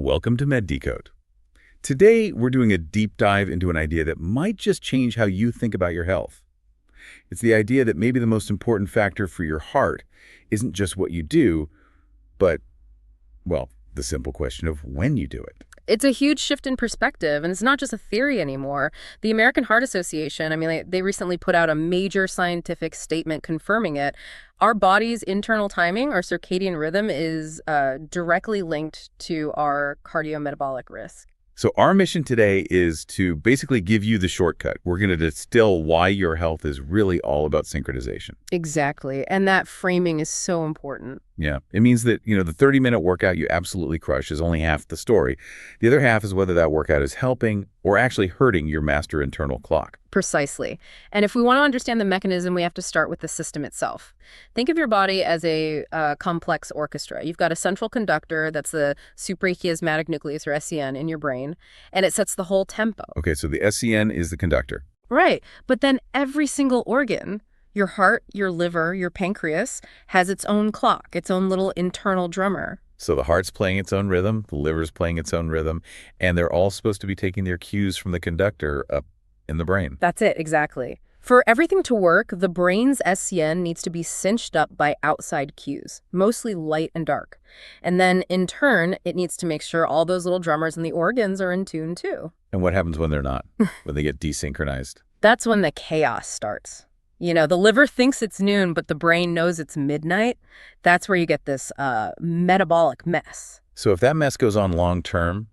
Welcome to MedDecode. Today, we're doing a deep dive into an idea that might just change how you think about your health. It's the idea that maybe the most important factor for your heart isn't just what you do, but, well, the simple question of when you do it. It's a huge shift in perspective, and it's not just a theory anymore. The American Heart Association, they recently put out a major scientific statement confirming it. Our body's internal timing, our circadian rhythm, is directly linked to our cardiometabolic risk. So our mission today is to basically give you the shortcut. We're going to distill why your health is really all about synchronization. Exactly, and that framing is so important. Yeah, it means that, the 30-minute workout you absolutely crush is only half the story. The other half is whether that workout is helping or actually hurting your master internal clock. Precisely. And if we want to understand the mechanism, we have to start with the system itself. Think of your body as a complex orchestra. You've got a central conductor, that's the suprachiasmatic nucleus, or SCN, in your brain, and it sets the whole tempo. Okay, so the SCN is the conductor. Right. But then every single organ, your heart, your liver, your pancreas, has its own clock, its own little internal drummer. So the heart's playing its own rhythm, the liver's playing its own rhythm, and they're all supposed to be taking their cues from the conductor up in the brain. That's it, exactly. For everything to work, the brain's SCN needs to be cinched up by outside cues, mostly light and dark. And then, in turn, it needs to make sure all those little drummers in the organs are in tune, too. And what happens when they're not, when they get desynchronized? That's when the chaos starts. The liver thinks it's noon, but the brain knows it's midnight. That's where you get this metabolic mess. So if that mess goes on long term,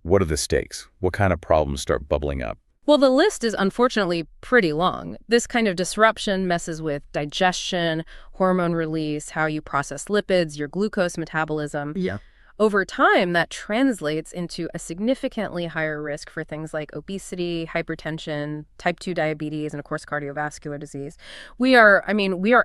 what are the stakes? What kind of problems start bubbling up? Well, the list is unfortunately pretty long. This kind of disruption messes with digestion, hormone release, how you process lipids, your glucose metabolism. Yeah. Over time, that translates into a significantly higher risk for things like obesity, hypertension, type 2 diabetes, and of course, cardiovascular disease. We are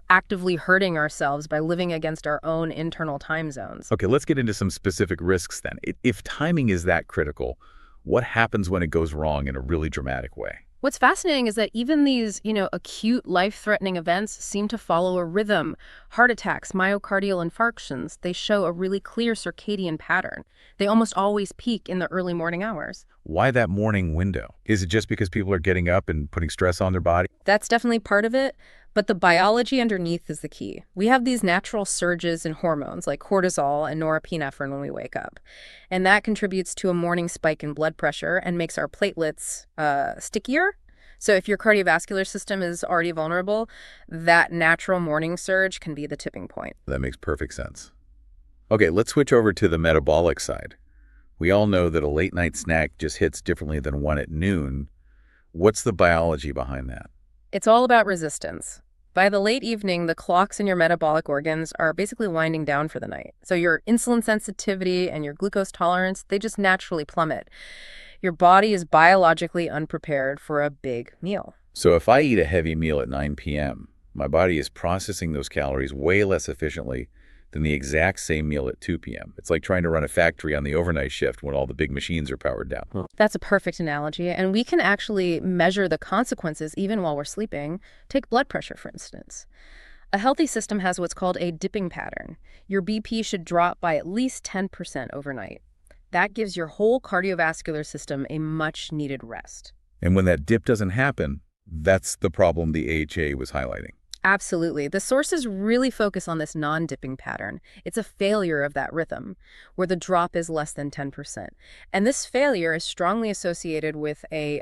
actively hurting ourselves by living against our own internal time zones. Okay, let's get into some specific risks then. If timing is that critical, what happens when it goes wrong in a really dramatic way? What's fascinating is that even these, acute life-threatening events seem to follow a rhythm. Heart attacks, myocardial infarctions, they show a really clear circadian pattern. They almost always peak in the early morning hours. Why that morning window? Is it just because people are getting up and putting stress on their body? That's definitely part of it, but the biology underneath is the key. We have these natural surges in hormones like cortisol and norepinephrine when we wake up. And that contributes to a morning spike in blood pressure and makes our platelets stickier. So if your cardiovascular system is already vulnerable, that natural morning surge can be the tipping point. That makes perfect sense. Okay, let's switch over to the metabolic side. We all know that a late night snack just hits differently than one at noon. What's the biology behind that? It's all about resistance. By the late evening, the clocks in your metabolic organs are basically winding down for the night. So your insulin sensitivity and your glucose tolerance, they just naturally plummet. Your body is biologically unprepared for a big meal. So if I eat a heavy meal at 9 p.m., my body is processing those calories way less efficiently than the exact same meal at 2 p.m. It's like trying to run a factory on the overnight shift when all the big machines are powered down. That's a perfect analogy, and we can actually measure the consequences even while we're sleeping. Take blood pressure, for instance. A healthy system has what's called a dipping pattern. Your BP should drop by at least 10% overnight. That gives your whole cardiovascular system a much-needed rest. And when that dip doesn't happen, that's the problem the AHA was highlighting. Absolutely. The sources really focus on this non-dipping pattern. It's a failure of that rhythm, where the drop is less than 10%. And this failure is strongly associated with a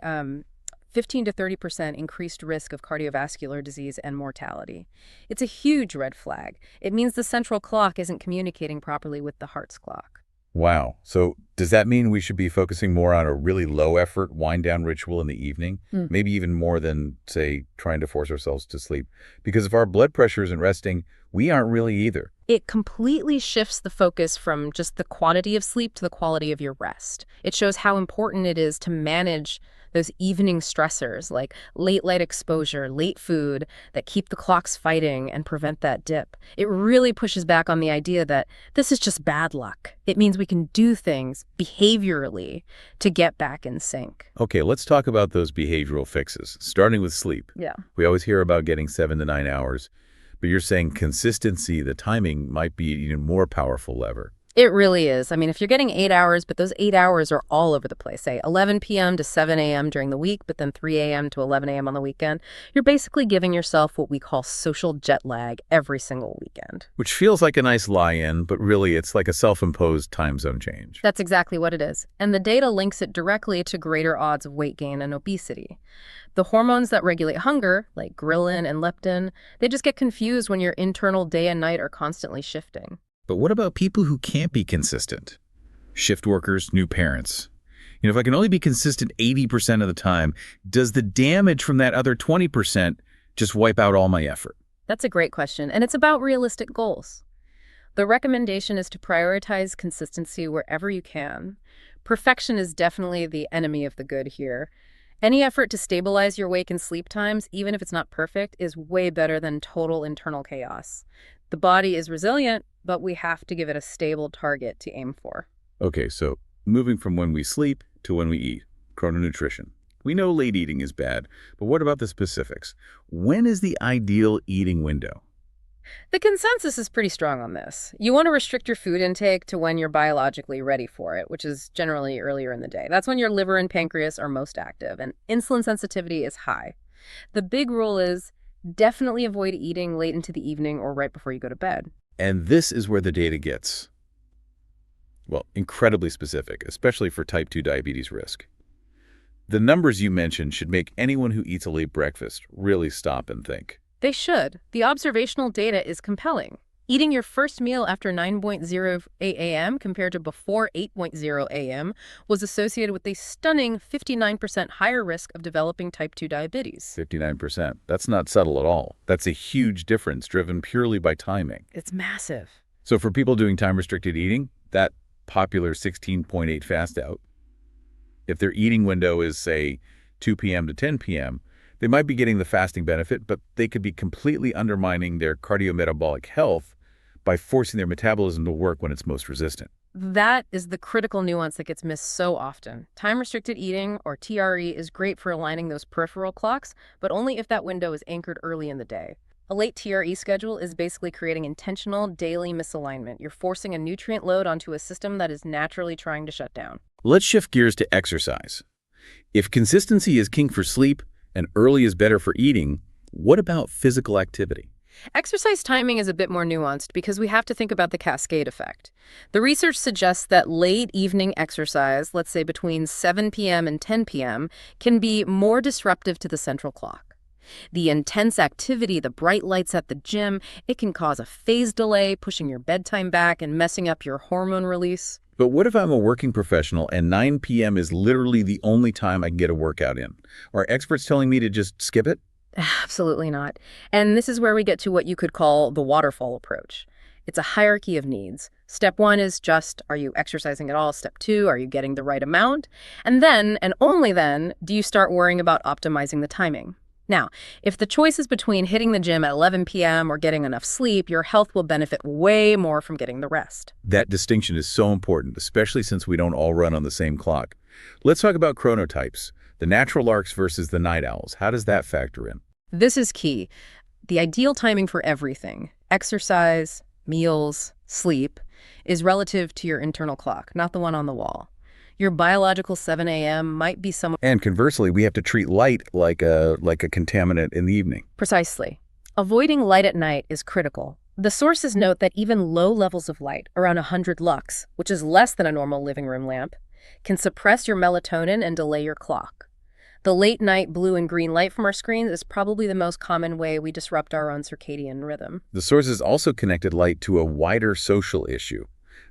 15 to 30% increased risk of cardiovascular disease and mortality. It's a huge red flag. It means the central clock isn't communicating properly with the heart's clock. Wow. So does that mean we should be focusing more on a really low-effort wind-down ritual in the evening? Maybe even more than, say, trying to force ourselves to sleep? Because if our blood pressure isn't resting, we aren't really either. It completely shifts the focus from just the quantity of sleep to the quality of your rest. It shows how important it is to manage those evening stressors like late light exposure, late food that keep the clocks fighting and prevent that dip. It really pushes back on the idea that this is just bad luck. It means we can do things behaviorally to get back in sync. Okay, let's talk about those behavioral fixes, starting with sleep. Yeah. We always hear about getting 7 to 9 hours, but you're saying consistency, the timing, might be an even more powerful lever. It really is. I mean, if you're getting 8 hours, but those 8 hours are all over the place, say 11 p.m. to 7 a.m. during the week, but then 3 a.m. to 11 a.m. on the weekend, you're basically giving yourself what we call social jet lag every single weekend. Which feels like a nice lie-in, but really it's like a self-imposed time zone change. That's exactly what it is. And the data links it directly to greater odds of weight gain and obesity. The hormones that regulate hunger, like ghrelin and leptin, they just get confused when your internal day and night are constantly shifting. But what about people who can't be consistent? Shift workers, new parents. If I can only be consistent 80% of the time, does the damage from that other 20% just wipe out all my effort? That's a great question, and it's about realistic goals. The recommendation is to prioritize consistency wherever you can. Perfection is definitely the enemy of the good here. Any effort to stabilize your wake and sleep times, even if it's not perfect, is way better than total internal chaos. The body is resilient, but we have to give it a stable target to aim for. Okay, so moving from when we sleep to when we eat, chrononutrition. We know late eating is bad, but what about the specifics? When is the ideal eating window? The consensus is pretty strong on this. You want to restrict your food intake to when you're biologically ready for it, which is generally earlier in the day. That's when your liver and pancreas are most active, and insulin sensitivity is high. The big rule is definitely avoid eating late into the evening or right before you go to bed. And this is where the data gets, well, incredibly specific, especially for type 2 diabetes risk. The numbers you mentioned should make anyone who eats a late breakfast really stop and think. They should. The observational data is compelling. Eating your first meal after 9:08 a.m. compared to before 8:00 a.m. was associated with a stunning 59% higher risk of developing type 2 diabetes. 59%. That's not subtle at all. That's a huge difference driven purely by timing. It's massive. So for people doing time-restricted eating, that popular 16.8 fast out, if their eating window is, say, 2 p.m. to 10 p.m., they might be getting the fasting benefit, but they could be completely undermining their cardiometabolic health by forcing their metabolism to work when it's most resistant. That is the critical nuance that gets missed so often. Time-restricted eating, or TRE, is great for aligning those peripheral clocks, but only if that window is anchored early in the day. A late TRE schedule is basically creating intentional daily misalignment. You're forcing a nutrient load onto a system that is naturally trying to shut down. Let's shift gears to exercise. If consistency is king for sleep and early is better for eating, what about physical activity? Exercise timing is a bit more nuanced because we have to think about the cascade effect. The research suggests that late evening exercise, let's say between 7 p.m. and 10 p.m., can be more disruptive to the central clock. The intense activity, the bright lights at the gym, it can cause a phase delay, pushing your bedtime back and messing up your hormone release. But what if I'm a working professional and 9 p.m. is literally the only time I can get a workout in? Are experts telling me to just skip it? Absolutely not. And this is where we get to what you could call the waterfall approach. It's a hierarchy of needs. Step 1 is just, are you exercising at all? Step 2, are you getting the right amount? And then, and only then, do you start worrying about optimizing the timing. Now, if the choice is between hitting the gym at 11 p.m. or getting enough sleep, your health will benefit way more from getting the rest. That distinction is so important, especially since we don't all run on the same clock. Let's talk about chronotypes, the natural larks versus the night owls. How does that factor in? This is key. The ideal timing for everything, exercise, meals, sleep, is relative to your internal clock, not the one on the wall. Your biological 7 a.m. might be somewhat... And conversely, we have to treat light like a contaminant in the evening. Precisely. Avoiding light at night is critical. The sources note that even low levels of light, around 100 lux, which is less than a normal living room lamp, can suppress your melatonin and delay your clock. The late-night blue and green light from our screens is probably the most common way we disrupt our own circadian rhythm. The sources also connected light to a wider social issue,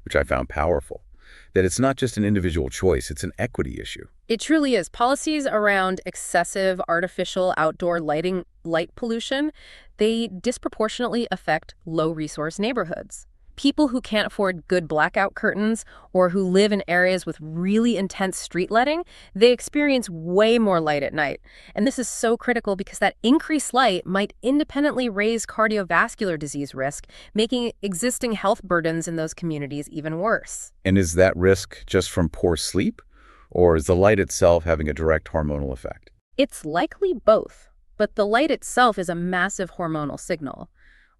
which I found powerful. That it's not just an individual choice, it's an equity issue. It truly is. Policies around excessive artificial outdoor light pollution, they disproportionately affect low-resource neighborhoods. People who can't afford good blackout curtains or who live in areas with really intense street lighting, they experience way more light at night. And this is so critical because that increased light might independently raise cardiovascular disease risk, making existing health burdens in those communities even worse. And is that risk just from poor sleep? Or is the light itself having a direct hormonal effect? It's likely both, but the light itself is a massive hormonal signal.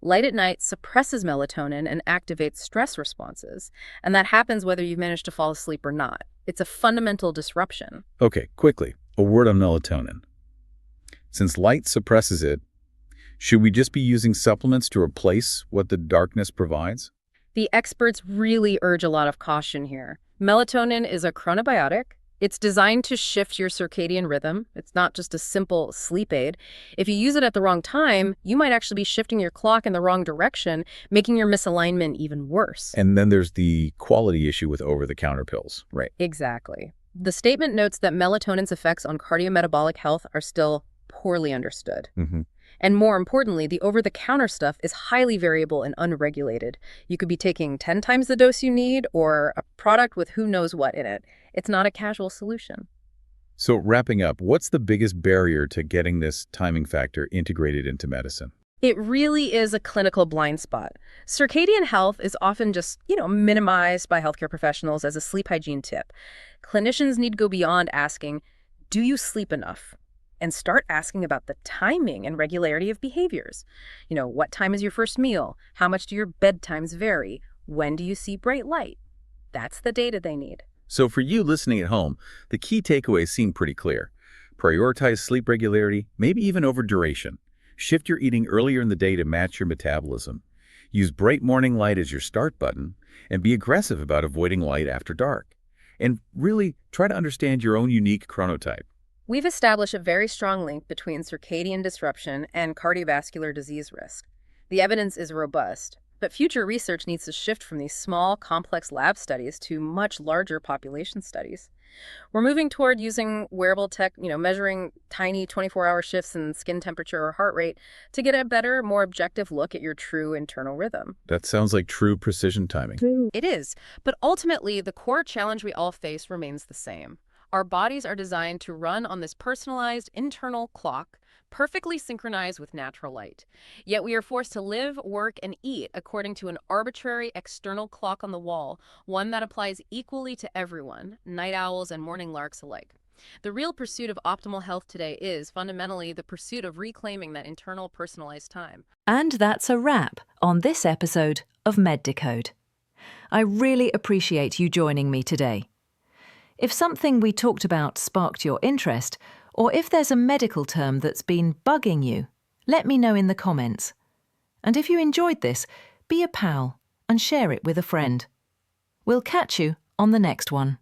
Light at night suppresses melatonin and activates stress responses, and that happens whether you've managed to fall asleep or not. It's a fundamental disruption. Okay, quickly, a word on melatonin. Since light suppresses it, should we just be using supplements to replace what the darkness provides? The experts really urge a lot of caution here. Melatonin is a chronobiotic. It's designed to shift your circadian rhythm. It's not just a simple sleep aid. If you use it at the wrong time, you might actually be shifting your clock in the wrong direction, making your misalignment even worse. And then there's the quality issue with over-the-counter pills, right? Exactly. The statement notes that melatonin's effects on cardiometabolic health are still poorly understood. And more importantly, the over-the-counter stuff is highly variable and unregulated. You could be taking 10 times the dose you need or a product with who knows what in it. It's not a casual solution. So wrapping up, what's the biggest barrier to getting this timing factor integrated into medicine? It really is a clinical blind spot. Circadian health is often just, minimized by healthcare professionals as a sleep hygiene tip. Clinicians need to go beyond asking, do you sleep enough? And start asking about the timing and regularity of behaviors. What time is your first meal? How much do your bedtimes vary? When do you see bright light? That's the data they need. So for you listening at home, the key takeaways seem pretty clear. Prioritize sleep regularity, maybe even over duration. Shift your eating earlier in the day to match your metabolism. Use bright morning light as your start button, and be aggressive about avoiding light after dark. And really try to understand your own unique chronotype. We've established a very strong link between circadian disruption and cardiovascular disease risk. The evidence is robust, but future research needs to shift from these small, complex lab studies to much larger population studies. We're moving toward using wearable tech, measuring tiny 24-hour shifts in skin temperature or heart rate to get a better, more objective look at your true internal rhythm. That sounds like true precision timing. It is, but ultimately, the core challenge we all face remains the same. Our bodies are designed to run on this personalized internal clock, perfectly synchronized with natural light. Yet we are forced to live, work, and eat according to an arbitrary external clock on the wall, one that applies equally to everyone, night owls and morning larks alike. The real pursuit of optimal health today is fundamentally the pursuit of reclaiming that internal personalized time. And that's a wrap on this episode of MedDecode. I really appreciate you joining me today. If something we talked about sparked your interest, or if there's a medical term that's been bugging you, let me know in the comments. And if you enjoyed this, be a pal and share it with a friend. We'll catch you on the next one.